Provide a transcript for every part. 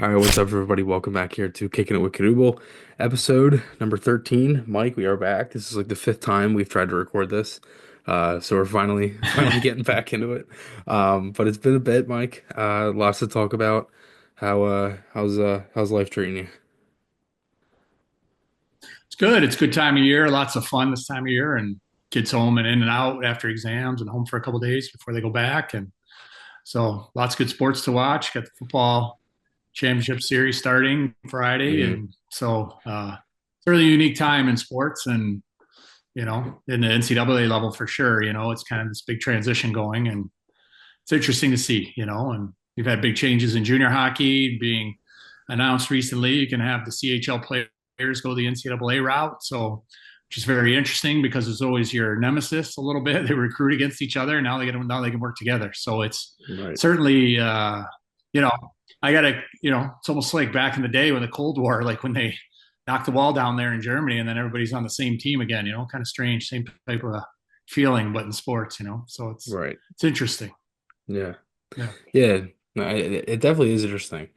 All right, what's up, everybody? Welcome back here to Kicking It with Knuble, episode number 13. Mike, we are back. This is like the fifth time we've tried to record this. So we're finally getting back into it. But it's been a bit, Mike. Lots to talk about. How's life treating you? It's good. It's a good time of year. Lots of fun this time of year, and kids home and in and out after exams, and home for a couple of days before they go back. And so, lots of good sports to watch. Got the football championship series starting Friday, Hmm. and so it's a really unique time in sports, and in the NCAA level for sure. It's kind of this big transition going, and it's interesting to see. And we've had big changes in junior hockey being announced recently. You can have the CHL players go the NCAA route. So, which is very interesting because it's always your nemesis a little bit. They recruit against each other. Now they can work together. So it's Right. certainly, you know, I gotta, it's almost like back in the day when the Cold War, like when they knocked the wall down there in Germany and then everybody's on the same team again, kind of strange, same type of feeling, but in sports. So Right. it's interesting. Yeah. Yeah. Yeah. No, it definitely is interesting.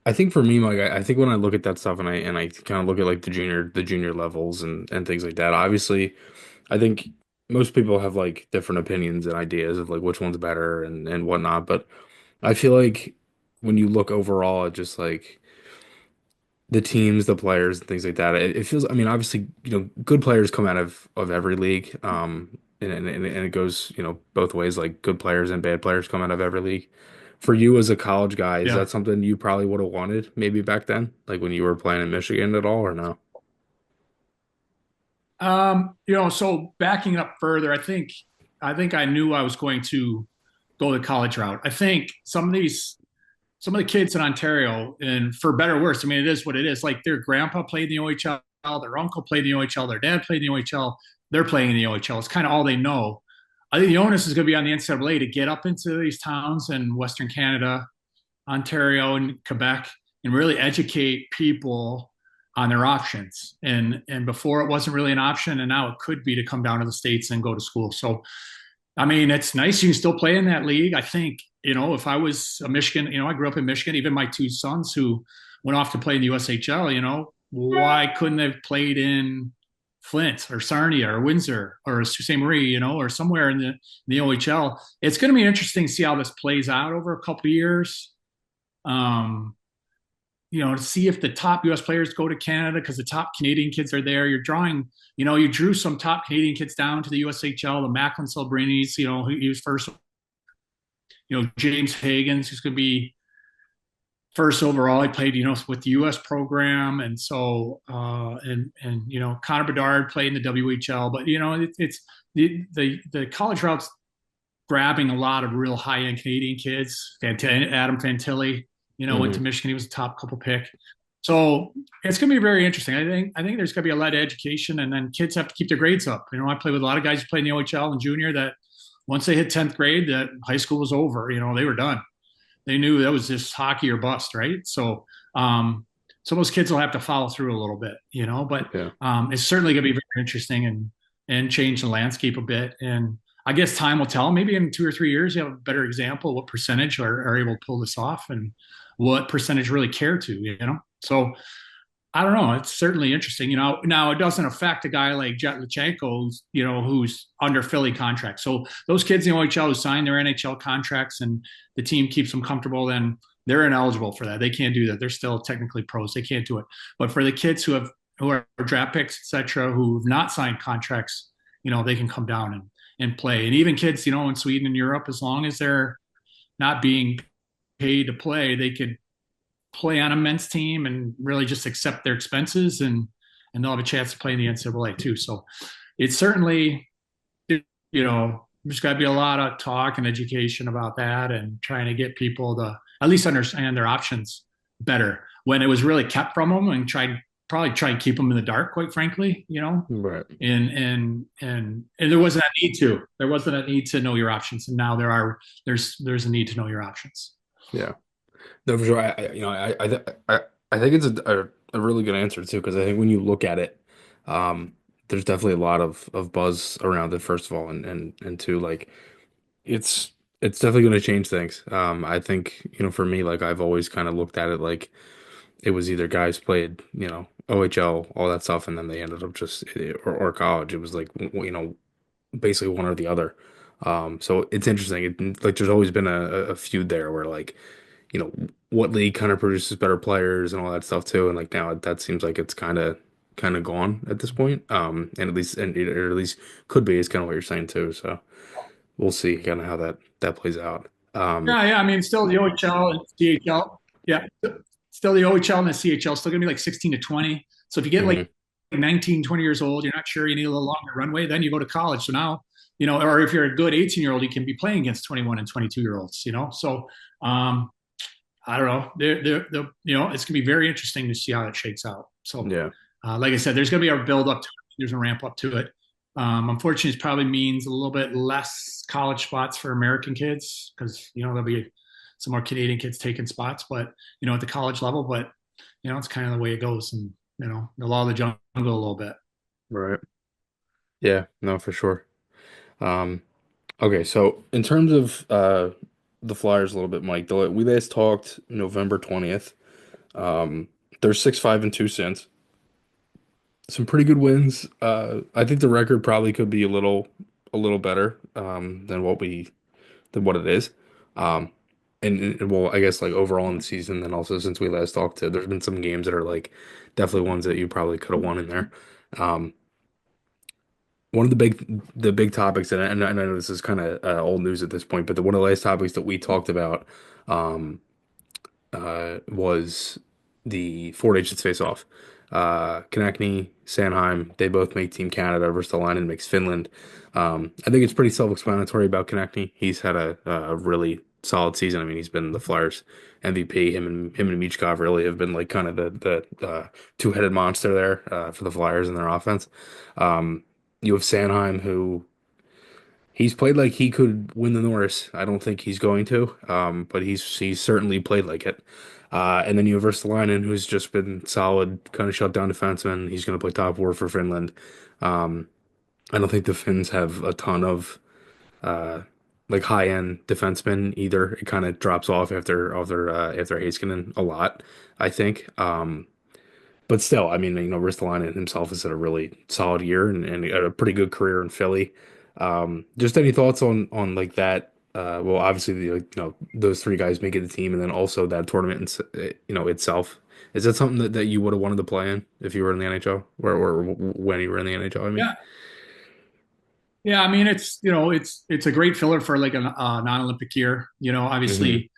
I think for me, like I think when I look at that stuff and I kind of look at like the junior levels and things like that, obviously I think most people have like different opinions and ideas of like which one's better and whatnot. But I feel like when you look overall at just like the teams, the players, and things like that, it feels. I mean, obviously, good players come out of every league, and it goes, both ways. Like good players and bad players come out of every league. For you as a college guy, is Yeah. that something you probably would have wanted maybe back then, like when you were playing in Michigan at all, or no? So backing up further, I think I knew I was going to go the college route. I think some of the kids in Ontario, and for better or worse, I mean, it is what it is. Like their grandpa played in the OHL, their uncle played in the OHL, their dad played in the OHL, they're playing in the OHL. It's kind of all they know. I think the onus is going to be on the NCAA to get up into these towns in Western Canada, Ontario, and Quebec, and really educate people on their options. And before it wasn't really an option, and now it could be to come down to the States and go to school. So I mean, it's nice you can still play in that league. I think, if I was a Michigan, I grew up in Michigan, even my two sons who went off to play in the USHL, why couldn't they have played in Flint or Sarnia or Windsor or Sault Ste. Marie, or somewhere in the OHL? It's going to be interesting to see how this plays out over a couple of years. Um, to see if the top U.S. players go to Canada because the top Canadian kids are there. You're drawing, you drew some top Canadian kids down to the USHL, the Macklin Celebrini, he was first. James Hagens, who's going to be first overall. He played, with the U.S. program, and so and Connor Bedard played in the WHL. But it's the college routes grabbing a lot of real high end Canadian kids. Adam Fantilli, went to Hmm. Michigan. He was a top couple pick. So it's going to be very interesting. I think there's going to be a lot of education, and then kids have to keep their grades up. I play with a lot of guys who play in the OHL and junior that once they hit 10th grade, that high school was over. They were done. They knew that was just hockey or bust, right? So some of those kids will have to follow through a little bit, but Yeah. it's certainly going to be very interesting and change the landscape a bit. And I guess time will tell. Maybe in 2 or 3 years, you have a better example of what percentage are able to pull this off and what percentage really care to. So I don't know. It's certainly interesting. Now it doesn't affect a guy like 𝐊𝐍𝐔𝐁𝐋𝐄, who's under Philly contract. So those kids in the OHL who sign their NHL contracts and the team keeps them comfortable, then they're ineligible for that. They can't do that. They're still technically pros. They can't do it. But for the kids who are draft picks, etc., who've not signed contracts, they can come down and play. And even kids, in Sweden and Europe, as long as they're not being paid to play, they could play on a men's team and really just accept their expenses and they'll have a chance to play in the NCAA too. So it's certainly, there's got to be a lot of talk and education about that and trying to get people to at least understand their options better when it was really kept from them and probably try and keep them in the dark, quite frankly, Right. and there wasn't a need to know your options. And now there's a need to know your options. Yeah. No, for sure. I think it's a really good answer too, because I think when you look at it, there's definitely a lot of buzz around it, first of all, and two, like it's It's definitely going to change things. I think, for me, like I've always kind of looked at it like it was either guys played, OHL, all that stuff, and then they ended up just or college. It was like basically one or the other. So it's interesting. Like there's always been a feud there where like what league kind of produces better players and all that stuff too. And like now that seems like it's kind of gone at this point. And at least and it, or at least could be is kind of what you're saying too. So we'll see kind of how that plays out. Yeah. I mean, still the OHL and CHL. Yeah, still the OHL and the CHL still gonna be like 16 to 20. So if you get like Mhm. 19, 20 years old, you're not sure you need a little longer runway, then you go to college. So now, or if you're a good 18-year-old, you can be playing against 21 and 22-year-olds. So um, I don't know. It's gonna be very interesting to see how that shakes out. So, Yeah. like I said, there's gonna be a build up to it. There's a ramp up to it. Unfortunately, it probably means a little bit less college spots for American kids because there'll be some more Canadian kids taking spots, but at the college level. But it's kind of the way it goes, and the law of the jungle a little bit. Right. Yeah, no, for sure. Um, okay, so in terms of the Flyers a little bit, Mike, we last talked November 20th. Um, they're 6-5-2 since. Some pretty good wins. I think the record probably could be a little better than what it is. Um, and well, I guess like overall in the season, and also since we last talked to, there's been some games that are like definitely ones that you probably could have won in there. Um, one of the big topics, and I know this is kind of old news at this point, but one of the last topics that we talked about um, was the four nations face-off. Konechny, Sanheim, they both make Team Canada. Versus the line makes Finland. I think it's pretty self-explanatory about Konechny. He's had a really solid season. I mean, he's been the Flyers MVP. Him and Michkov really have been like kind of the two-headed monster there for the Flyers in their offense. You have Sanheim, who he's played like he could win the Norris. I don't think he's going to, but he's certainly played like it. And then you have Verstalainen, who's just been solid, kind of shut down defenseman. He's going to play top four for Finland. Um, I don't think the Finns have a ton of uh, like high end defensemen either. It kind of drops off after Heiskanen a lot, I think. But still, I mean, Ristolainen himself has had a really solid year and a pretty good career in Philly. Just any thoughts on like that? Well, obviously, those three guys making the team, and then also that tournament, itself. Is that something that you would have wanted to play in if you were in the NHL, or when you were in the NHL? I mean. Yeah, yeah. I mean, it's a great filler for like a non-Olympic year. Hmm. Obviously,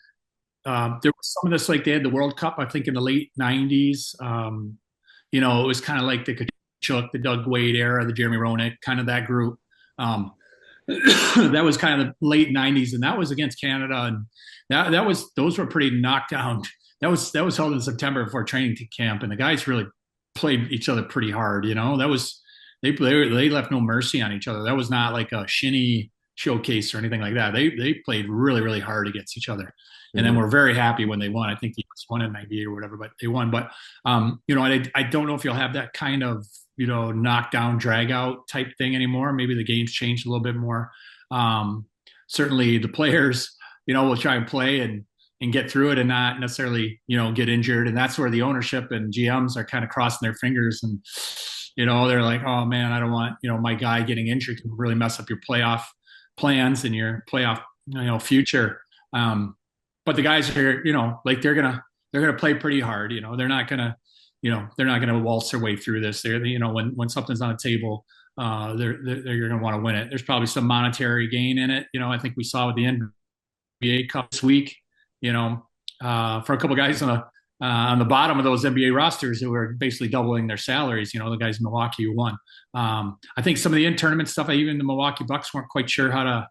there was some of this like they had the World Cup, I think, in the late '90s. It was kind of like the Tkachuk, the Doug Wade era, the Jeremy Roenick, kind of that group. Um, that was kind of the late '90s, and that was against Canada, and that was those were pretty knocked down. That was held in September before training camp, and the guys really played each other pretty hard. That was they left no mercy on each other. That was not like a shinny showcase or anything like that. They played really really hard against each other, and then Hmm. we're very happy when they won. I think the US won in '98 or whatever, but they won. But I don't know if you'll have that kind of knockdown drag out type thing anymore. Maybe the game's changed a little bit more. Um, Certainly the players will try and play and get through it and not necessarily get injured, and that's where the ownership and GMs are kind of crossing their fingers, and they're like, oh man, I don't want my guy getting injured, can really mess up your playoff plans and your playoff future. But the guys are like they're gonna play pretty hard. They're not gonna waltz their way through this. They're when something's on the table, they're going to want to win it. There's probably some monetary gain in it. I think we saw with the NBA Cup this week. For a couple of guys on the bottom of those NBA rosters who are basically doubling their salaries. The guys in Milwaukee who won. I think some of the in-tournament stuff, even the Milwaukee Bucks weren't quite sure how to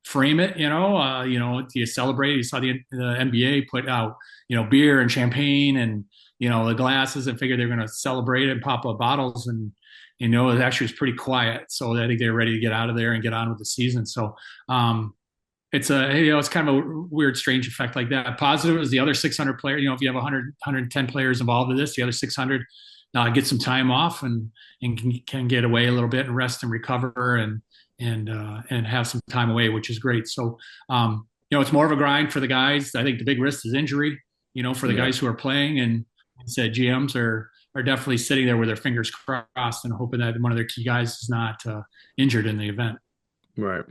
frame it. Do you celebrate? You saw the NBA put out beer and champagne and the glasses and figured they're going to celebrate it and pop up bottles, and it actually was pretty quiet. So I think they're ready to get out of there and get on with the season. So it's kind of a weird, strange effect like that. Positive is the other 600 players. If you have 110 players involved in this, the other 600 get some time off and can get away a little bit and rest and recover and have some time away, which is great. So it's more of a grind for the guys. I think the big risk is injury, for the Yeah. guys who are playing. And said GMs are definitely sitting there with their fingers crossed and hoping that one of their key guys is not injured in the event. Right.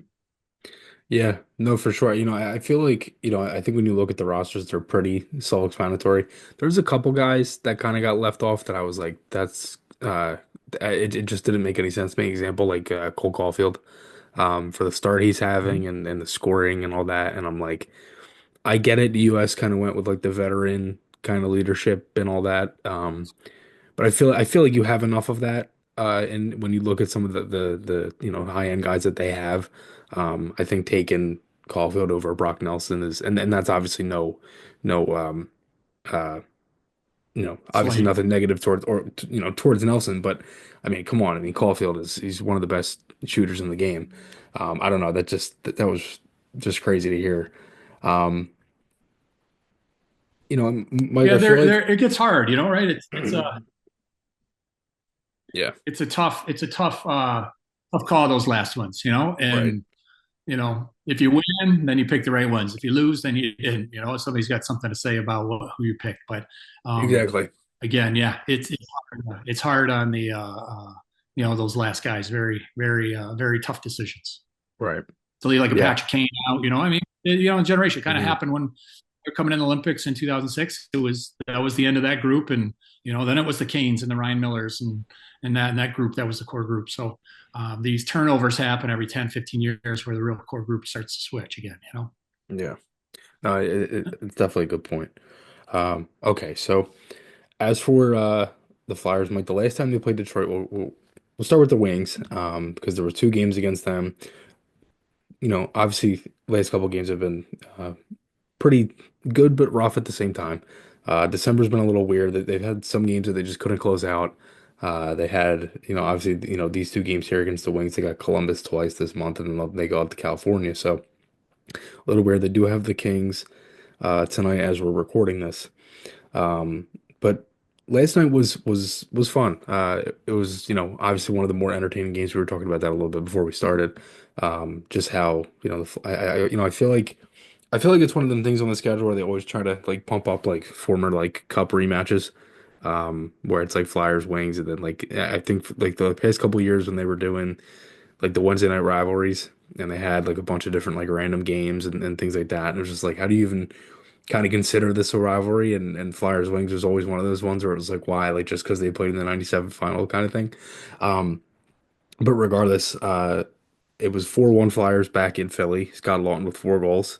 Yeah, no, for sure. I feel like, I think when you look at the rosters, they're pretty self-explanatory. There's a couple guys that kind of got left off that I was like, it just didn't make any sense to me. Example, like Cole Caulfield, for the start he's having and the scoring and all that. And I'm like, I get it. The US kind of went with like the veteran kind of leadership and all that. But I feel like you have enough of that. And when you look at some of the high end guys that they have, I think taking Caulfield over Brock Nelson is and that's obviously no uh obviously Slight. nothing negative towards towards Nelson, but I mean come on, I mean Caulfield he's one of the best shooters in the game. I don't know, that was just crazy to hear. Um, Mike, Yeah, I feel like it gets hard, right? yeah, It's a tough call those last ones, right, and if you win, then you pick the right ones. If you lose, then you didn't. Somebody's got something to say about who you picked. But um, exactly, again, yeah, it's hard on the those last guys. Very very very tough decisions. right, So you like a yeah. Patrick Kane out. I mean, generation kind of Hmm. happened when they're coming in the Olympics in 2006. That was the end of that group, and then it was the Canes and the Ryan Millers and that group that was the core group. So these turnovers happen every 10, 15 years where the real core group starts to switch again. Yeah. No, it's definitely a good point. Okay, so as for the Flyers, Mike, the last time they played Detroit, we'll start with the Wings, because there were two games against them. Obviously, last couple games have been pretty good but rough at the same time. December's been a little weird. They've had some games that they just couldn't close out. They had, obviously, these two games here against the Wings. They got Columbus twice this month, and then they go out to California. So a little weird. They do have the Kings tonight as we're recording this. But last night was fun. It was, obviously one of the more entertaining games. We were talking about that a little bit before we started. Just how, I feel like it's one of them things on the schedule where they always try to like pump up like former like cup rematches. Where it's like Flyers Wings and then like I think like the past couple years when they were doing like the Wednesday night rivalries and they had like a bunch of different like random games and things like that. And it was just like, how do you even kind of consider this a rivalry? And Flyers Wings was always one of those ones where it was like, why? Like just because they played in the '97 final kind of thing. Um, but regardless, it was 4-1 Flyers back in Philly. Scott Lawton with 4 goals.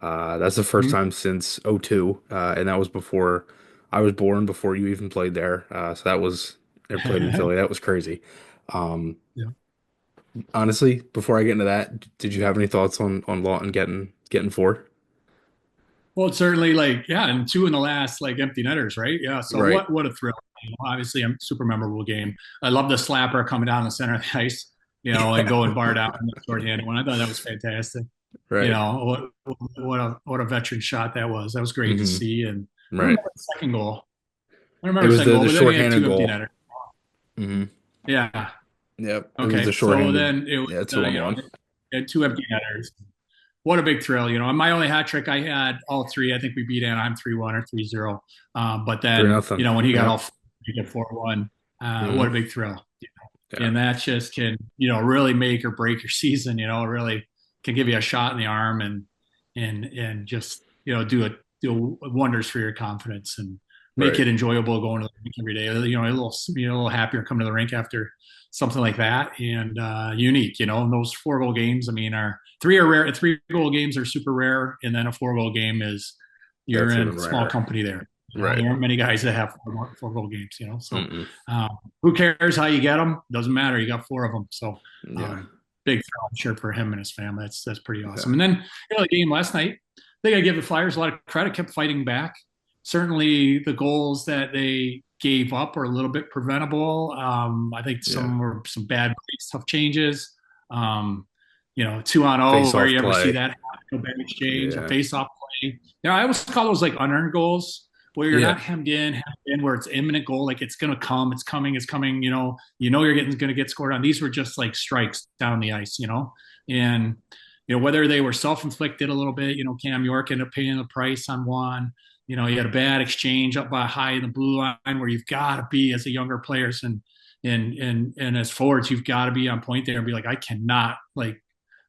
That's the first Mhm. time since '02, and that was before I was born, before you even played there. So that was I played in Philly. That was crazy. Um, Yeah. Honestly, before I get into that, did you have any thoughts on Lawton getting 4? Well, it's certainly like, yeah, and two in the last like empty netters, right? Yeah. So Right. what a thrill. Obviously, a super memorable game. I love the slapper coming down the center of the ice, and going bar down in the shorthanded one. I thought that was fantastic. Right. What a veteran shot that was. That was great to Hmm. see. And I don't Right. remember the second goal. I don't It remember the was second the goal, the but then he had shorthanded two empty goal. netters. Hmm. Yeah. Yep. It was the Okay. So shorthanded. then it was, Yeah, 2-on-1. he had two empty netters. What a big thrill. On my only hat trick, I had all three. I think we beat Anaheim 3-1 or 3-0. But Three then, nothing. when he got Yep. all four, he got 4-1. What a Hmm. big thrill. Yeah. And that just can, really make or break your season, really can give you a shot in the arm and just, do wonders for your confidence and make Right. it enjoyable going to the rink every day. A little happier coming to the rink after something like that and unique, and those 4 goal games, I mean, are three are rare. 3 goal games are super rare. And then a 4 goal game is you're That's in even small rarer. company there. Right. There aren't many guys that have 4 goal games, so Mm-mm. um, who cares how you get them? Doesn't matter. You got 4 of them. So Yeah. um, big thrill, I'm sure, for him and his family. That's pretty awesome. Yeah. And then the game last night, I think I give the Flyers a lot of credit. Kept fighting back. Certainly, the goals that they gave up are a little bit preventable. I think Yeah. some were some bad breaks, tough changes. Um, 2-on-0, Face where off you ever see play. that happen, a bad exchange, a Yeah. face-off play. I always call those like unearned goals where you're Yeah. not hemmed in, where it's imminent goal, like it's gonna come, it's coming, it's coming. You're getting gonna get scored on. These were just like strikes down the ice, and whether they were self-inflicted a little bit, Cam York ended up paying the price on one. You had a bad exchange up by high in the blue line where you've got to be as a younger players and as forwards, you've got to be on point there and be like, I cannot like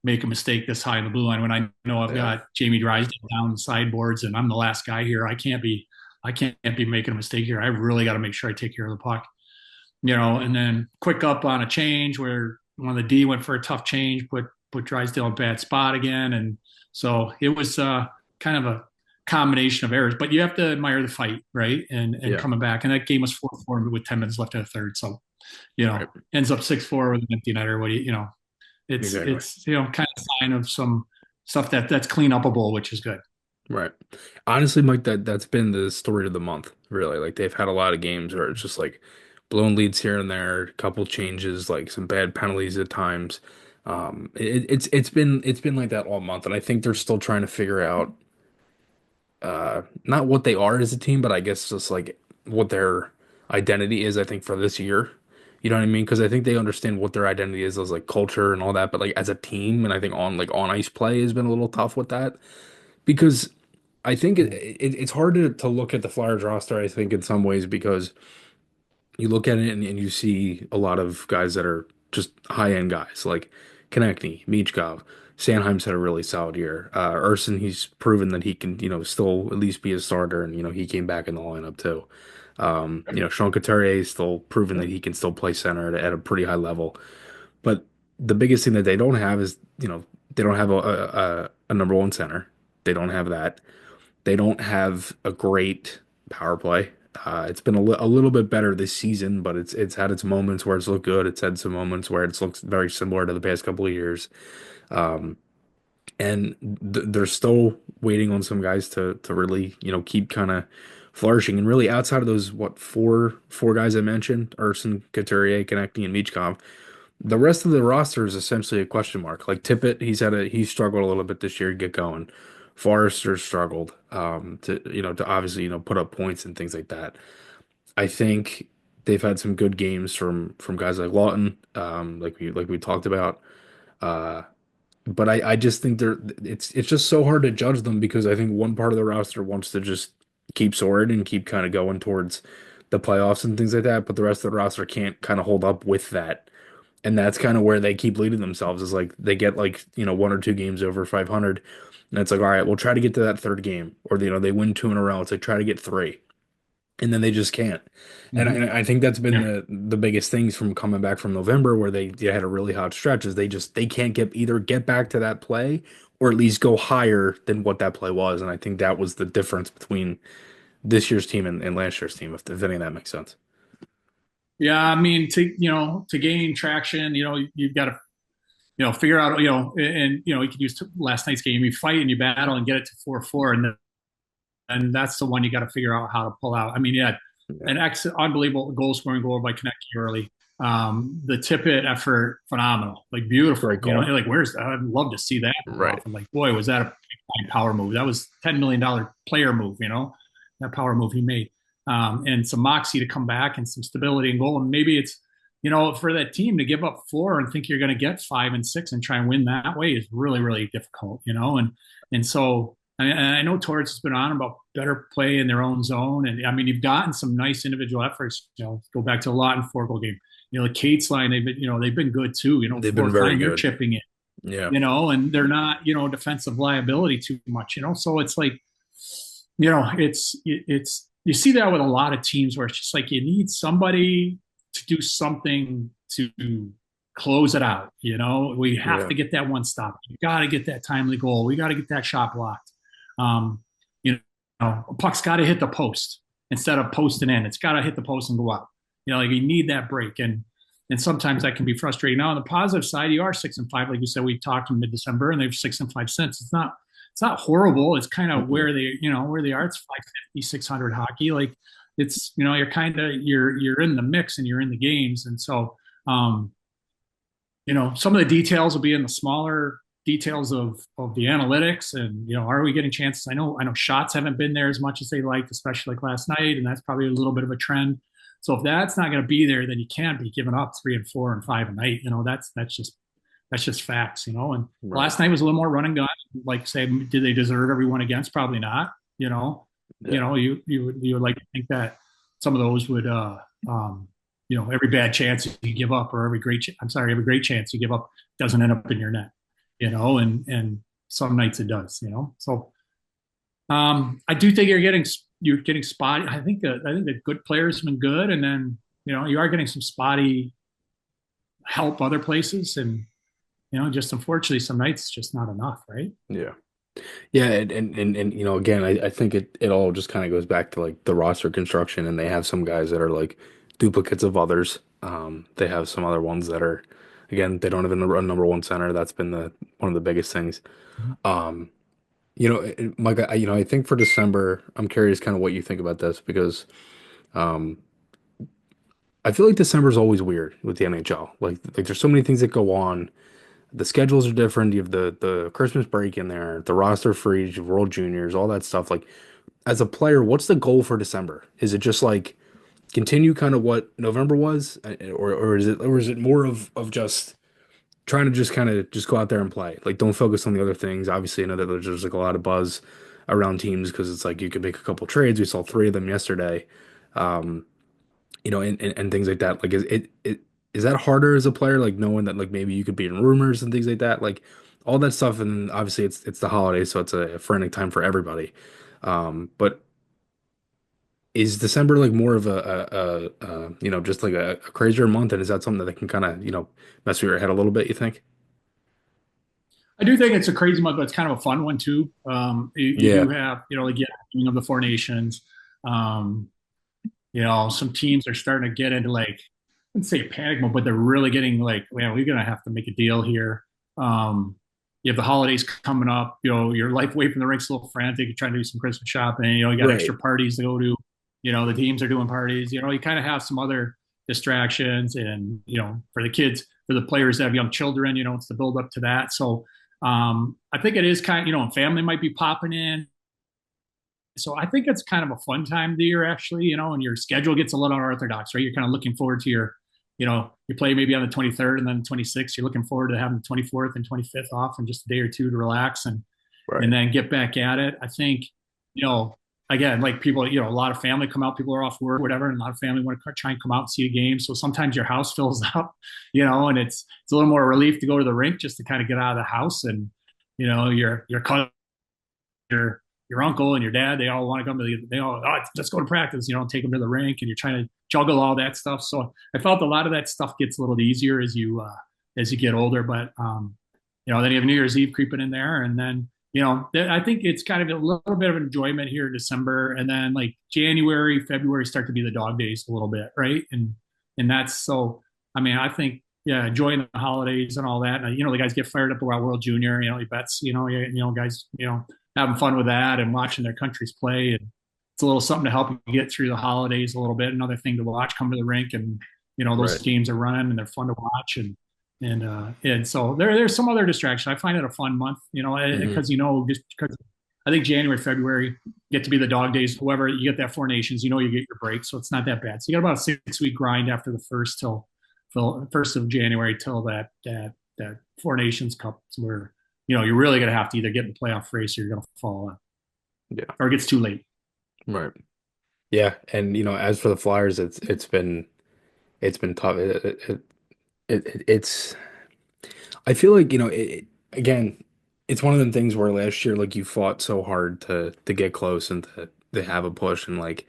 make a mistake this high in the blue line when I know I've Yeah. got Jamie Drysdale down the sideboards and I'm the last guy here. I can't be making a mistake here. I really got to make sure I take care of the puck. And then quick up on a change where one of the D went for a tough change, put Drysdale in a bad spot again. And so it was kind of a combination of errors, but you have to admire the fight, right? And Yeah. coming back. And that game was 4-4 with 10 minutes left in the third. So, Right. ends up 6-4 with an empty netter. What do Exactly. it's kind of sign of some stuff that's clean upable, which is good. Right. Honestly, Mike, that's been the story of the month, really. Like they've had a lot of games where it's just like blown leads here and there, a couple changes, like some bad penalties at times. It's been like that all month, and I think they're still trying to figure out not what they are as a team, but I guess just like what their identity is, I think, for this year. You know what I mean? Because I think they understand what their identity is as like culture and all that, but like as a team, and I think on ice play has been a little tough with that because I think it's hard to look at the Flyers roster, I think, in some ways, because you look at it and you see a lot of guys that are just high end guys like Konechny, Michkov. Sanheim's had a really solid year. Urson, he's proven that he can, still at least be a starter, and he came back in the lineup too. Sean Couturier still proven that he can still play center at a pretty high level. But the biggest thing that they don't have is, they don't have a number one center. They don't have that. They don't have a great power play. It's been a little bit better this season, but it's had its moments where it's looked good. It's had some moments where it's looked very similar to the past couple of years. And they're still waiting on some guys to really, keep kind of flourishing. And really, outside of those, what, four guys I mentioned, Urson, Couturier, Konechny, and Michkov, the rest of the roster is essentially a question mark. Like Tippett, he's struggled a little bit this year to get going. Forrester struggled to obviously put up points and things like that. I think they've had some good games from guys like Lawton, like we talked about. Uh, but I just think it's just so hard to judge them because I think one part of the roster wants to just keep soaring and keep kind of going towards the playoffs and things like that, but the rest of the roster can't kind of hold up with that. And that's kind of where they keep leading themselves is like they get like, one or two games over 500. And it's like, all right, we'll try to get to that third game. Or, they win two in a row. It's like, try to get three. And then they just can't. And I think that's been Yeah. the biggest things from coming back from November where they had a really hot stretch is they can't get back to that play or at least go higher than what that play was. And I think that was the difference between this year's team and last year's team, if any of that makes sense. Yeah, I mean, to gain traction, you've got to, figure out, you could use last night's game. You fight and you battle and get it to 4-4, and that's the one you got to figure out how to pull out. I mean, yeah, Yeah. an unbelievable goal scoring goal by Konechny early. The Tippett effort, phenomenal, like beautiful. Great call. Like where's that? I'd love to see that more Right. often. Like, boy, was that a big power move? That was $10 million player move. That power move he made, and some moxie to come back and some stability and goal. And maybe it's for that team to give up 4 and think you're going to get 5 and 6 and try and win that way is really really difficult. And so. And I know Torres has been on about better play in their own zone, and I mean you've gotten some nice individual efforts. Go back to a lot in 4 goal game. The Kate's line they've been good too. They've been Fourth very line they're good. chipping it. Yeah. And they're not defensive liability too much. So it's like it's you see that with a lot of teams where it's just like you need somebody to do something to close it out. We have Yeah. to get that one stop. You got to get that timely goal. We got to get that shot blocked. Um, a puck's got to hit the post instead of posting in. It's got to hit the post and go out. Like you need that break, and sometimes that can be frustrating. Now on the positive side, you are 6-5, like you said. We talked in mid-December, and they're 6-5 since. It's not horrible. It's kind of Mhm. where they are. It's 550, 600 hockey. Like it's you're kind of you're in the mix and you're in the games, and so some of the details will be in the smaller details of the analytics and are we getting chances. I know shots haven't been there as much as they liked, especially like last night, and that's probably a little bit of a trend. So if that's not going to be there, then you can't be giving up 3 and 4 and 5 a night. That's that's just facts, you know. And Right. last night was a little more run and gun. Like say, did they deserve everyone against? Probably not. Yeah. You would like to think that some of those would every bad chance you give up or every great chance you give up doesn't end up in your net, and some nights it does. So I do think you're getting spotty. I think the good players have been good, and then you are getting some spotty help other places, and just unfortunately some nights it's just not enough, right? Yeah. Yeah, and again, I think it all just kind of goes back to like the roster construction, and they have some guys that are like duplicates of others. They have some other ones that are, again, they don't have a number one center. That's been the one of the biggest things. Um, Mike, I think for December, I'm curious kind of what you think about this because um, I feel like December is always weird with the NHL. Like there's so many things that go on. The schedules are different. You have the Christmas break in there, the roster freeze, World Juniors, all that stuff. Like as a player, what's the goal for December? Is it just like continue kind of what November was, or is it more of just trying to just kind of just go out there and play? Like don't focus on the other things. Obviously, I know that there's like a lot of buzz around teams because it's like you could make a couple trades. We saw three of them yesterday. Um, and things like that. Like, is that harder as a player? Like knowing that like maybe you could be in rumors and things like that, like all that stuff. And obviously it's the holidays, so it's a frantic time for everybody. But is December like more of just like a crazier month? And is that something that can kind of mess with your head a little bit? You think? I do think it's a crazy month, but it's kind of a fun one too. You Yeah. do have, like of the Four Nations. Um, some teams are starting to get into like, I wouldn't say panic mode, but they're really getting like, man, we're gonna have to make a deal here. You have the holidays coming up. Your life away from the rink's a little frantic. You're trying to do some Christmas shopping. You got Right. extra parties to go to. The teams are doing parties. You kind of have some other distractions, and for the kids, for the players that have young children, it's the build up to that. So I think it is kind of, family might be popping in. So I think it's kind of a fun time of the year, actually, and your schedule gets a little unorthodox, right? You're kind of looking forward to you play maybe on the 23rd and then the 26th. You're looking forward to having the 24th and 25th off and just a day or two to relax and Right. then get back at it. I think, you know, again, like people, a lot of family come out, people are off work, whatever, and a lot of family want to try and come out and see a game. So sometimes your house fills up, and it's a little more relief to go to the rink just to kind of get out of the house and, your cousin, your uncle and your dad, they all want to come to they all, let's go to practice, take them to the rink and you're trying to juggle all that stuff. So I felt a lot of that stuff gets a little easier as you get older, but, then you have New Year's Eve creeping in there. And then, I think it's kind of a little bit of enjoyment here in December. And then like January, February start to be the dog days a little bit. Right. And that's so, I mean, I think, yeah, enjoying the holidays and all that. And, the guys get fired up about World Junior, he bets, guys, having fun with that and watching their countries play. And it's a little something to help you get through the holidays a little bit. Another thing to watch, come to the rink and, those Right. teams are running and they're fun to watch. And so there's some other distraction. I find it a fun month, Hmm. because, just because I think January, February get to be the dog days. Whoever you get that Four Nations, you get your break. So it's not that bad. So you got about a 6 week grind after the first of January till that Four Nations Cup where, you're really going to have to either get in the playoff race or you're going to fall out Yeah. or it gets too late. Right. Yeah. And as for the Flyers, it's been tough. It's I feel like, again, it's one of them things where last year, like you fought so hard to get close and to have a push, and like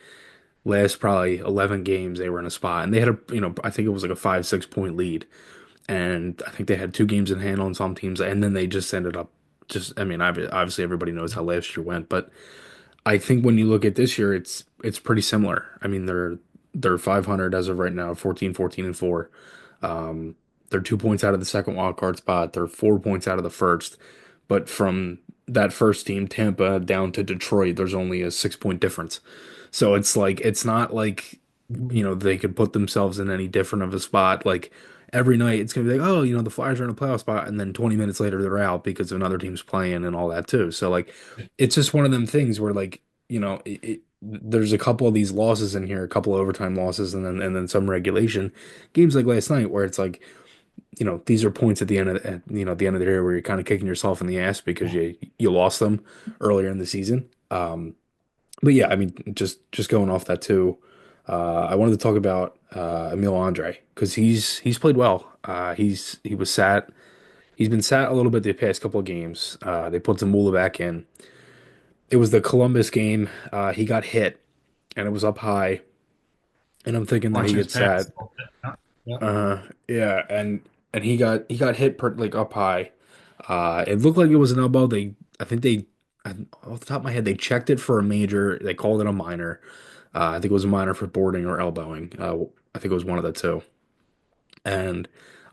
last probably 11 games they were in a spot, and they had I think it was like a 5, 6 point lead, and I think they had two games in hand on some teams, and then they just ended up just, I mean, obviously everybody knows how last year went, but I think when you look at this year, it's pretty similar. I mean, they're 500 as of right now, 14, 14, and 4. Um, they're 2 points out of the second wild card spot. They're 4 points out of the first. But from that first team, Tampa down to Detroit, there's only a 6 point difference. So it's like it's not like they could put themselves in any different of a spot. Like every night, it's gonna be like, oh, the Flyers are in a playoff spot, and then 20 minutes later they're out because another team's playing and all that too. So like it's just one of them things where like there's a couple of these losses in here, a couple of overtime losses, and then some regulation games like last night where it's like these are points at the end of the end of the year where you're kind of kicking yourself in the ass because you lost them earlier in the season. But yeah, I mean, just going off that too, I wanted to talk about Emil Andrae because he's played well. He was sat. He's been sat a little bit the past couple of games. They put Zamula back in. It was the Columbus game. He got hit and it was up high, and I'm thinking that he Watching his gets pass sat. a little bit. Yeah. Yeah. Yeah, and he got hit like up high. It looked like it was an elbow. I think off the top of my head, they checked it for a major. They called it a minor. I think it was a minor for boarding or elbowing. I think it was one of the two. And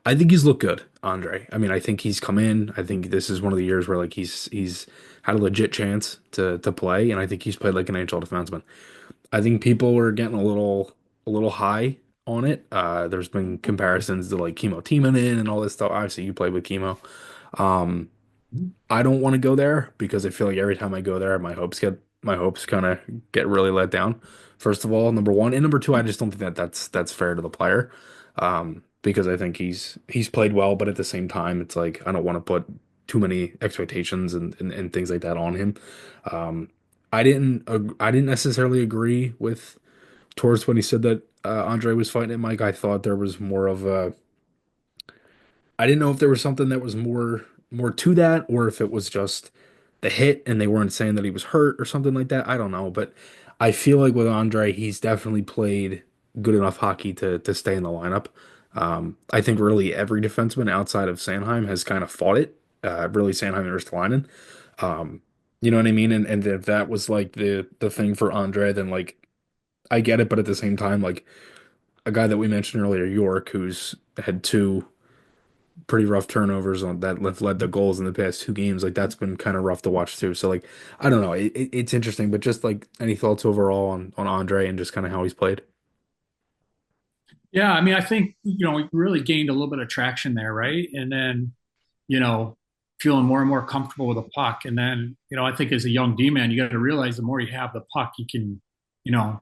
I think he's looked good, Andre. I mean, I think he's come in. I think this is one of the years where like he's had a legit chance to play, and I think he's played like an NHL defenseman. I think people are getting a little high on it. There's been comparisons to like Chemo Timonen and all this stuff. Obviously, you played with Chemo. Um, I don't want to go there because I feel like every time I go there, my hopes kind of get really let down. First of all, number one, and number two, I just don't think that that's fair to the player. Because I think he's played well, but at the same time, it's like I don't want to put too many expectations and things like that on him. Um, I didn't necessarily agree with Torres when he said that Andre was fighting it, Mike. I thought there was more of a I didn't know if there was something that was more to that, or if it was just the hit and they weren't saying that he was hurt or something like that. I don't know, but I feel like with Andre, he's definitely played good enough hockey to stay in the lineup. I think really every defenseman outside of Sanheim has kind of fought it. Really, Sanheim and Ristolainen. Um, you know what I mean? And if that was like the thing for Andre, then like I get it, but at the same time, like a guy that we mentioned earlier, York, who's had two pretty rough turnovers on that led the goals in the past two games. Like that's been kind of rough to watch too. So like I don't know, it's interesting. But just like any thoughts overall on Andre and just kind of how he's played? Yeah, I mean, I think, we really gained a little bit of traction there, right? And then, you know, feeling more and more comfortable with the puck. And then, I think as a young D man, you got to realize the more you have the puck, you know,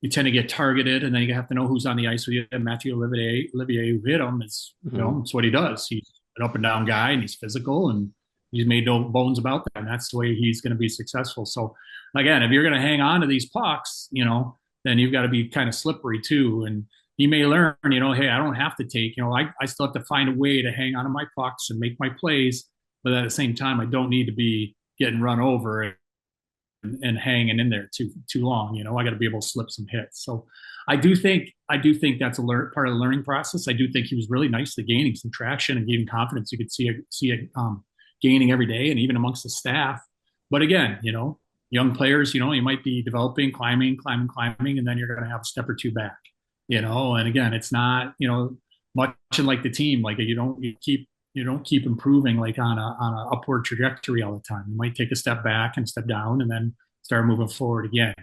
you tend to get targeted, and then you have to know who's on the ice with you. And Mathieu Olivier, who hit him, is, Hmm. it's what he does. He's an up and down guy, and he's physical, and he's made no bones about that. And that's the way he's going to be successful. So, again, if you're going to hang on to these pucks, then you've got to be kind of slippery too. And he may learn, hey, I don't have to take, I still have to find a way to hang on to my pucks and make my plays. But at the same time, I don't need to be getting run over and hanging in there too long. I got to be able to slip some hits. So I do think that's part of the learning process. I do think he was really nicely gaining some traction and gaining confidence. You could see it gaining every day and even amongst the staff. But again, young players, you might be developing, climbing, and then you're going to have a step or two back. And again, it's not much like the team. Like you don't keep improving like on a upward trajectory all the time. You might take a step back and a step down and then start moving forward again.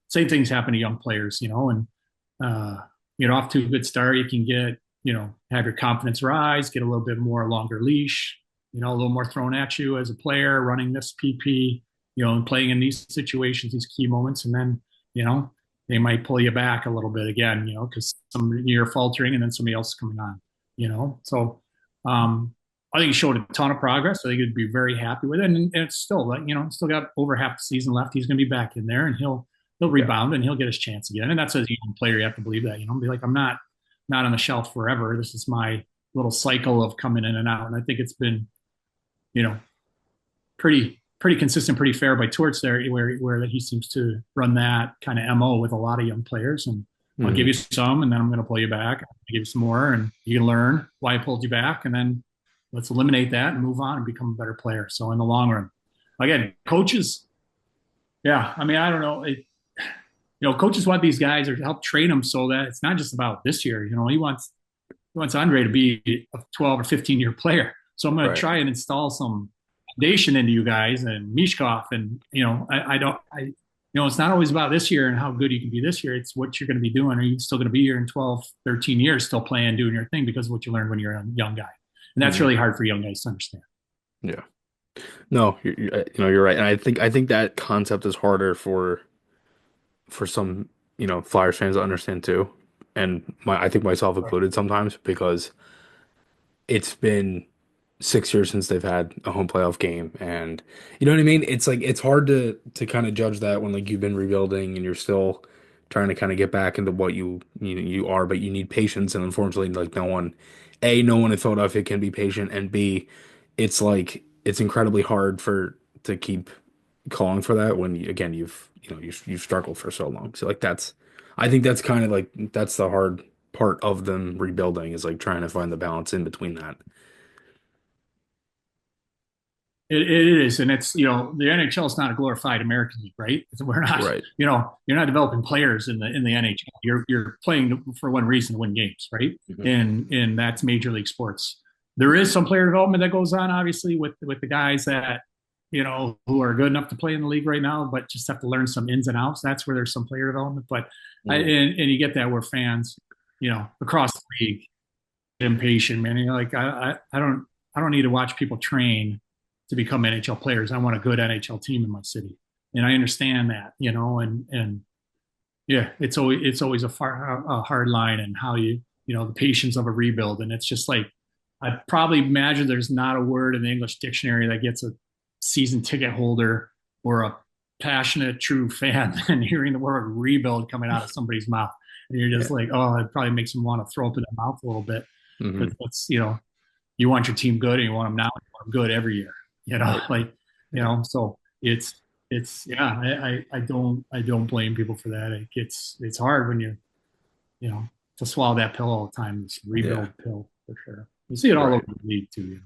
Same things happen to young players, and off to a good start, you can have your confidence rise, get a little bit more longer leash, a little more thrown at you as a player, running this PP, and playing in these situations, these key moments, and then, they might pull you back a little bit again, because you're faltering and then somebody else is coming on, So I think he showed a ton of progress. I think he'd be very happy with it, and it's still like still got over half the season left. He's going to be back in there, and he'll Yeah. rebound and he'll get his chance again. And that's as a young player, you have to believe that. Be like, I'm not on the shelf forever. This is my little cycle of coming in and out, and I think it's been you know pretty consistent, pretty fair by Torts there, where he seems to run that kind of mo with a lot of young players. And I'll give Hmm. you some, and then I'm going to pull you back. I'll give you some more, and you can learn why I pulled you back, and then let's eliminate that and move on and become a better player. So in the long run, again, coaches, yeah, I mean, I don't know. Coaches want these guys or help train them so that it's not just about this year. He wants Andre to be a 12 or 15-year player. So I'm going to Right. try and install some foundation into you guys and Mishkov. And, it's not always about this year and how good you can be this year. It's what you're going to be doing. Are you still going to be here in 12, 13 years, still playing, doing your thing because of what you learned when you're a young guy? And that's Hmm. really hard for young guys to understand. Yeah. No, you're right, and I think that concept is harder for some Flyers fans to understand too, and I think myself included sometimes because. it's been 6 years since they've had a home playoff game, and you know what I mean? It's like it's hard to kind of judge that when like you've been rebuilding and you're still trying to kind of get back into what you are, but you need patience, and unfortunately, like no one in Philadelphia can be patient, and B, it's like it's incredibly hard for to keep calling for that when again you've struggled for so long. So like I think that's kind of like that's the hard part of them rebuilding is like trying to find the balance in between that. It is, and it's the NHL is not a glorified American league, right? We're not, Right. you're not developing players in the NHL. You're playing for one reason, to win games, right? Mhm. And that's major league sports. There is some player development that goes on, obviously, with the guys that who are good enough to play in the league right now, but just have to learn some ins and outs. That's where there's some player development. But Mhm. and you get that where fans, across the league, impatient, man. You're like, I don't need to watch people train to become NHL players. I want a good NHL team in my city, and I understand that, and yeah, it's always a hard line, and how the patience of a rebuild, and it's just like I probably imagine there's not a word in the English dictionary that gets a season ticket holder or a passionate true fan than hearing the word rebuild coming out of somebody's mouth. And you're just Yeah. like, oh, it probably makes them want to throw up in their mouth a little bit, Hmm. because that's you want your team good, and you want them now, you want them good every year, Right. like Yeah. so it's yeah, I don't blame people for that. It's hard when you know to swallow that pill all the time, this Yeah. rebuild pill, for sure. You see it all over Right. the league too,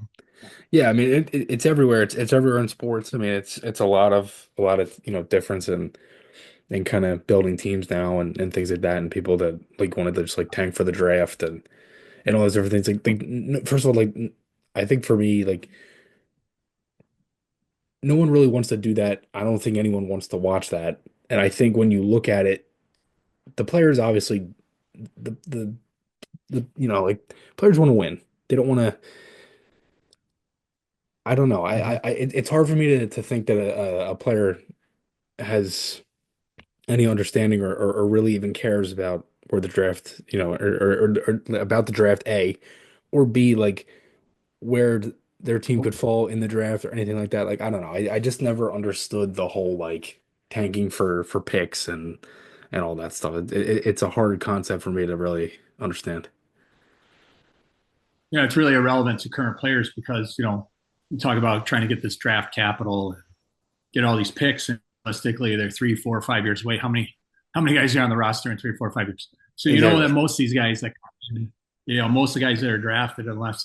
Yeah. I mean, it's everywhere. It's everywhere in sports. I mean, it's a lot of difference in kind of building teams now and things like that, and people that like wanted to just like tank for the draft and all those different things. First of all, like I think for me, like no one really wants to do that. I don't think anyone wants to watch that. And I think when you look at it, the players obviously the like players want to win. They don't want to. I don't know. yeah. It's hard for me to think that a player has any understanding or really even cares about where the draft, or about the draft A or B, like where their team could fall in the draft or anything like that. Like I don't know. I just never understood the whole like tanking for picks and all that stuff. It's a hard concept for me to really understand. Yeah, it's really irrelevant to current players, because you talk about trying to get this draft capital and get all these picks, and realistically they're 3, 4, 5 years away. How many guys are on the roster in 3, 4, 5 years? So you know Exactly. that most of these guys that come in, most of the guys that are drafted, unless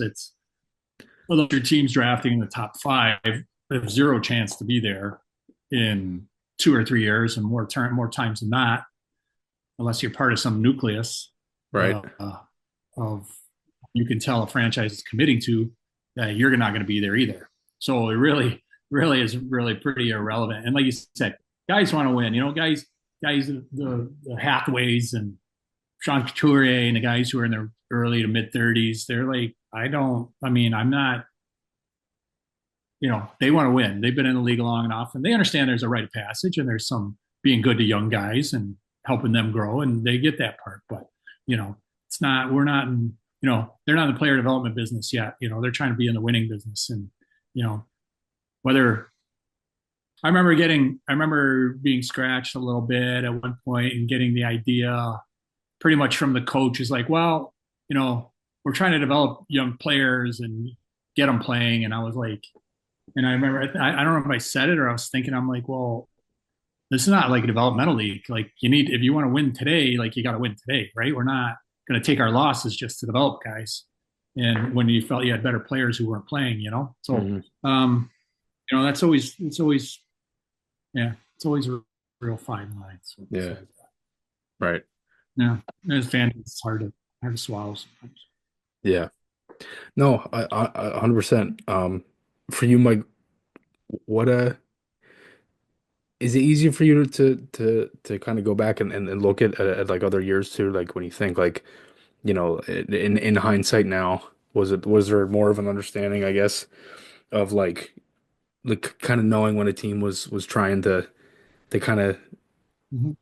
your team's drafting in the top five, they have zero chance to be there in 2 or 3 years, and more times than not, unless you're part of some nucleus Right. uh, of you can tell a franchise is committing to, that you're not going to be there either. So it really is really pretty irrelevant. And like you said, guys want to win. Guys, the Hathaways and Sean Couturier and the guys who are in their early to mid 30s, they're like, I'm not, they want to win. They've been in the league long enough, and they understand there's a rite of passage, and there's some being good to young guys and helping them grow, and they get that part. But it's not. We're not in. They're not in the player development business yet. They're trying to be in the winning business, and you know, whether I remember being scratched a little bit at one point and getting the idea pretty much from the coach is like, well, we're trying to develop young players and get them playing, and I was like. And I remember, I don't know if I said it or I was thinking, I'm like, well, this is not like a developmental league. Like if you want to win today, like you got to win today, right? We're not going to take our losses just to develop guys. And when you felt you had better players who weren't playing, so, Hmm. it's always, yeah, it's always a real fine line. So, Yeah. Right. yeah, as fans, it's hard to swallow sometimes. Yeah. No, 100%. For you, Mike, what is it easier for you to kind of go back and look at like other years too? Like when you think like, in hindsight now, was there more of an understanding, I guess, of like kind of knowing when a team was trying to kind of Mhm.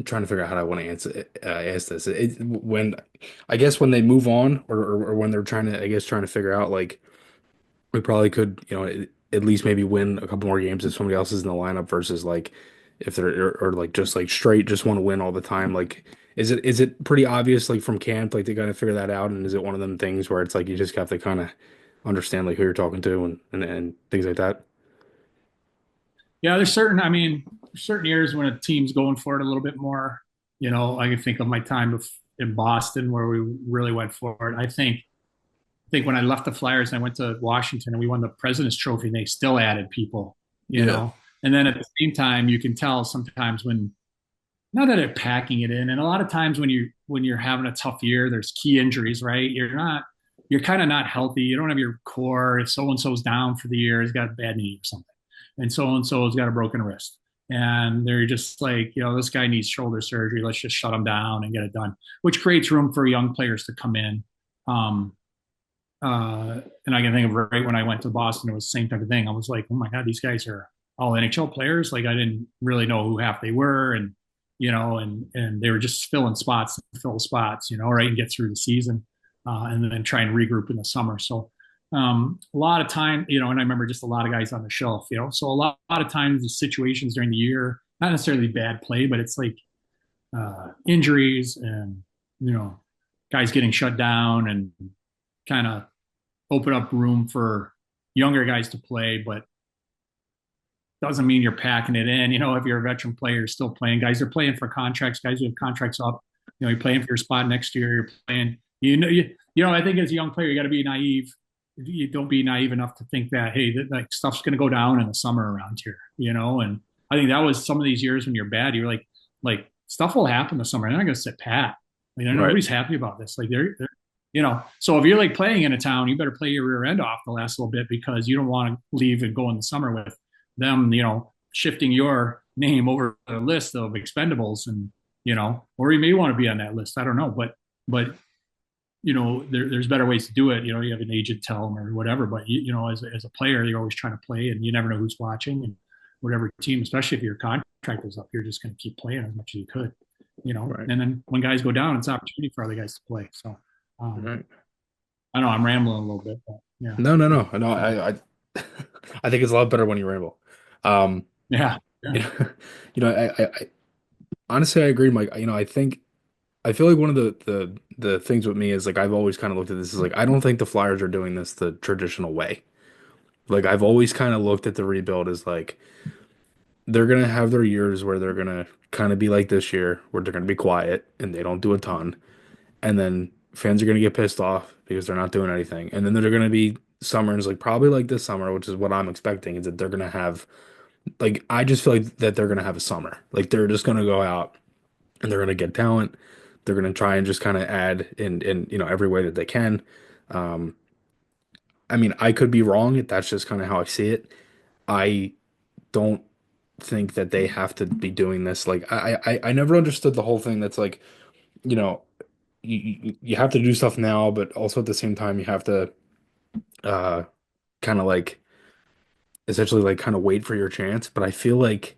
trying to figure out how I want to ask this. When I guess when they move on, or when they're trying to, I guess, trying to figure out like we probably could, at least maybe win a couple more games if somebody else is in the lineup versus like if they're or like just like straight just want to win all the time. Like, is it pretty obvious like from camp like they got to figure that out, and is it one of them things where it's like you just have to kind of understand like who you're talking to and things like that? Yeah, there's certain, I mean, certain years when a team's going for it a little bit more. I can think of my time in Boston where we really went for it. I think when I left the Flyers and I went to Washington and we won the President's Trophy, and they still added people, you Yeah. know. And then at the same time, you can tell sometimes when not that they're packing it in, and a lot of times when you're having a tough year, there's key injuries, right? You're kind of not healthy. You don't have your core. If so and so's down for the year, he's got a bad knee or something, and so's got a broken wrist, and they're just like, this guy needs shoulder surgery. Let's just shut him down and get it done, which creates room for young players to come in. Um, and I can think of right when I went to Boston, it was the same type of thing. I was like, oh my God, these guys are all NHL players. Like I didn't really know who half they were. And they were just filling spots, fill spots, right, and get through the season, and then try and regroup in the summer. So a lot of time, and I remember just a lot of guys on the shelf, so a lot of times the situations during the year, not necessarily bad play, but it's like injuries and, guys getting shut down and kind of open up room for younger guys to play, but doesn't mean you're packing it in. If you're a veteran player, you're still playing. Guys are playing for contracts. Guys who have contracts up. You're playing for your spot next year. You're playing. I think as a young player, you got to be naive. You don't be naive enough to think that, hey, like stuff's going to go down in the summer around here. And I think that was some of these years when you're bad. You're like stuff will happen this summer. They're not going to sit pat. Right. Nobody's happy about this. Like they're so if you're like playing in a town, you better play your rear end off the last little bit because you don't want to leave and go in the summer with them, shifting your name over the list of expendables and, or you may want to be on that list. I don't know. But, there's better ways to do it. You have an agent tell them or whatever, but as a player, you're always trying to play and you never know who's watching and whatever team, especially if your contract is up, you're just going to keep playing as much as you could, Right. and then when guys go down, it's an opportunity for other guys to play. So, Right. I know I'm rambling a little bit, but yeah, No, no, no, no. I think it's a lot better when you ramble. Um, yeah, yeah. you know, I honestly I agree, Mike. I feel like one of the things with me is like I've always kind of looked at this as like I don't think the Flyers are doing this the traditional way. Like I've always kind of looked at the rebuild as like they're gonna have their years where they're gonna kind of be like this year, where they're gonna be quiet and they don't do a ton, and then fans are gonna get pissed off because they're not doing anything, and then they're gonna be summers like probably like this summer, which is what I'm expecting, is that they're gonna have like I just feel like that they're gonna have a summer, like they're just gonna go out and they're gonna get talent, they're gonna try and just kind of add in every way that they can. Um, I mean, I could be wrong. That's just kind of how I see it. I don't think that they have to be doing this. Like I never understood the whole thing. That's like you know you have to do stuff now, but also at the same time you have to uh kind of like essentially like kind of wait for your chance. But I feel like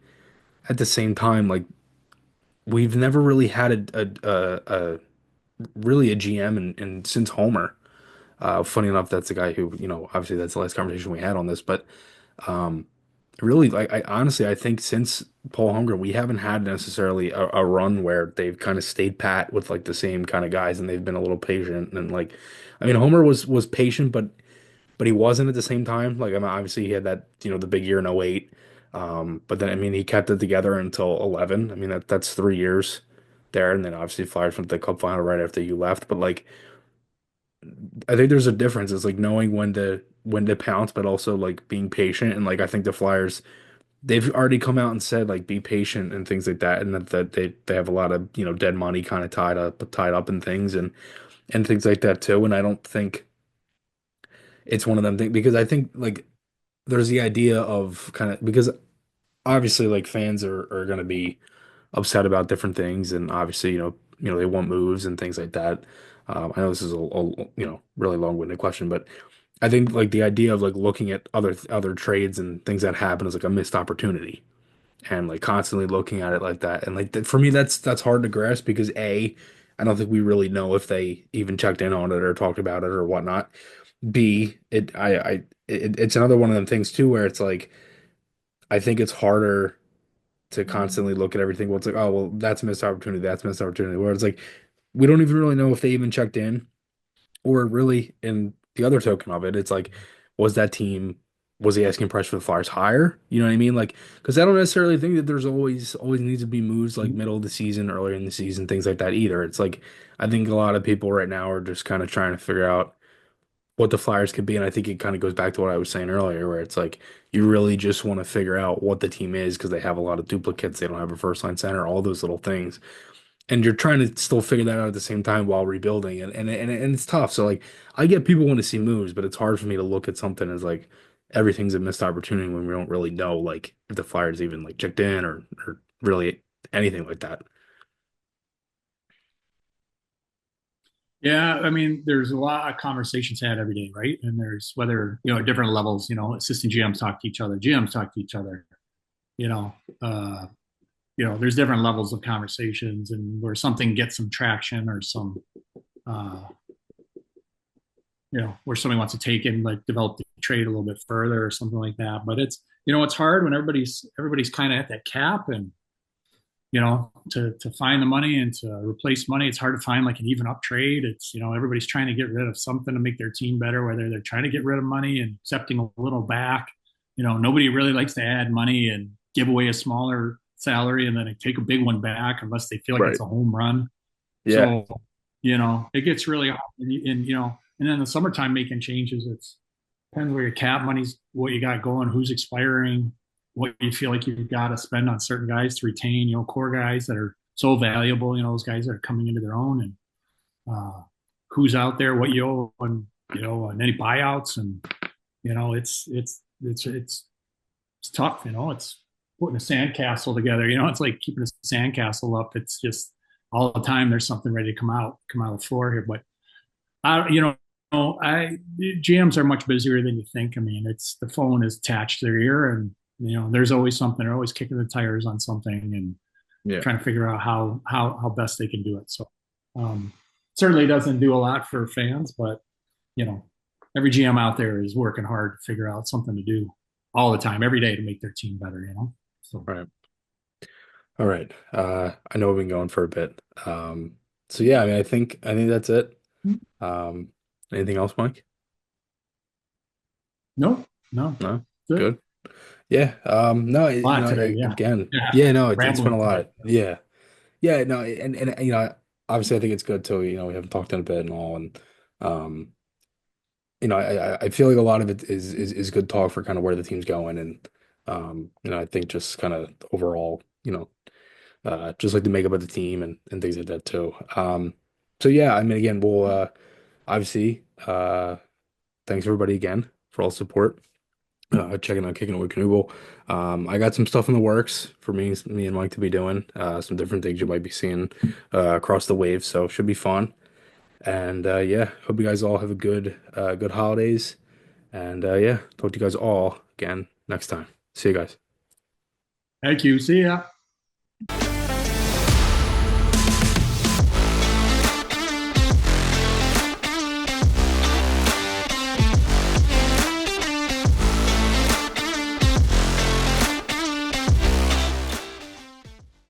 at the same time, like we've never really had a really a GM and since Homer. Funny enough, that's the guy who, obviously that's the last conversation we had on this, but um, really, like, I honestly, I think since Paul Holmgren, we haven't had necessarily a run where they've kind of stayed pat with like the same kind of guys and they've been a little patient and like, I mean, Homer was patient, but he wasn't at the same time. Like, I mean, obviously he had that, the big year in '08. But then, I mean, he kept it together until 11. I mean, that's 3 years there. And then obviously Flyers went to the cup final right after you left. But like, I think there's a difference. It's like knowing when to pounce, but also like being patient. And like, I think the Flyers, they've already come out and said like be patient and things like that. And that they have a lot of, dead money kind of tied up in things and things like that too. And I don't think it's one of them things because I think like there's the idea of kind of because obviously like fans are going to be upset about different things and obviously they want moves and things like that. I know this is a really long-winded question, but I think like the idea of like looking at other trades and things that happen is like a missed opportunity. and like constantly looking at it like that. And like for me, that's hard to grasp because A, I don't think we really know if they even checked in on it or talked about it or whatnot. B, it's another one of them things too where it's like I think it's harder to constantly look at everything. Well, it's like, oh well, that's a missed opportunity, that's a missed opportunity. Where it's like we don't even really know if they even checked in or really in the other token of it, it's like, was that team was the asking price for the Flyers higher? You know what I mean? Like, because I don't necessarily think that there's always needs to be moves like middle of the season, earlier in the season, things like that either. It's like I think a lot of people right now are just kind of trying to figure out what the Flyers could be, and I think it kind of goes back to what I was saying earlier, where it's like you really just want to figure out what the team is because they have a lot of duplicates, they don't have a first line center, all those little things and you're trying to still figure that out at the same time while rebuilding and it's tough. So like I get people want to see moves, but it's hard for me to look at something as like everything's a missed opportunity when we don't really know like if the Flyers even like checked in or really anything like that. Yeah, I mean, there's a lot of conversations had every day, right? And there's whether, at different levels, assistant GMs talk to each other, GMs talk to each other, you know, uh, there's different levels of conversations and where something gets some traction or some, uh, where somebody wants to take and like develop the trade a little bit further or something like that. But it's hard when everybody's kind of at that cap and, to find the money and to replace money. It's hard to find like an even up trade. It's, everybody's trying to get rid of something to make their team better, whether they're trying to get rid of money and accepting a little back. Nobody really likes to add money and give away a smaller salary and then take a big one back unless they feel like Right. it's a home run. Yeah. So, it gets really hard. And then the summertime making changes, it's depends where your cap money's, what you got going, who's expiring, what you feel like you've got to spend on certain guys to retain, core guys that are so valuable, those guys that are coming into their own and who's out there, what you owe, and any buyouts. And, it's tough, it's putting a sandcastle together, it's like keeping a sandcastle up. It's just all the time there's something ready to come out of the floor here. But I, GMs are much busier than you think. I mean, it's the phone is attached to their ear, and there's always something. They're always kicking the tires on something and Yeah. trying to figure out how best they can do it. So, um, certainly doesn't do a lot for fans, but you know, every GM out there is working hard to figure out something to do all the time, every day to make their team better. So Right. All right. I know we've been going for a bit. So yeah, I mean I think that's it. Um Anything else, Mike? no, no, No? good. Good. Yeah. No, A lot today. Yeah, again, yeah, yeah, no, it's been a rambling today. lot. Yeah. Yeah, no, and obviously I think it's good too, we haven't talked in a bit and all and um I feel like a lot of it is good talk for kind of where the team's going and I think just kind of overall, just like the makeup of the team and things like that too. So yeah, I mean again, we'll obviously thanks everybody again for all the support. Checking out Kicking It With Knuble. I got some stuff in the works for me and Mike to be doing. Some different things you might be seeing across the wave, so should be fun. And yeah, hope you guys all have a good holidays. And yeah, talk to you guys all again next time. See you guys. Thank you. See ya.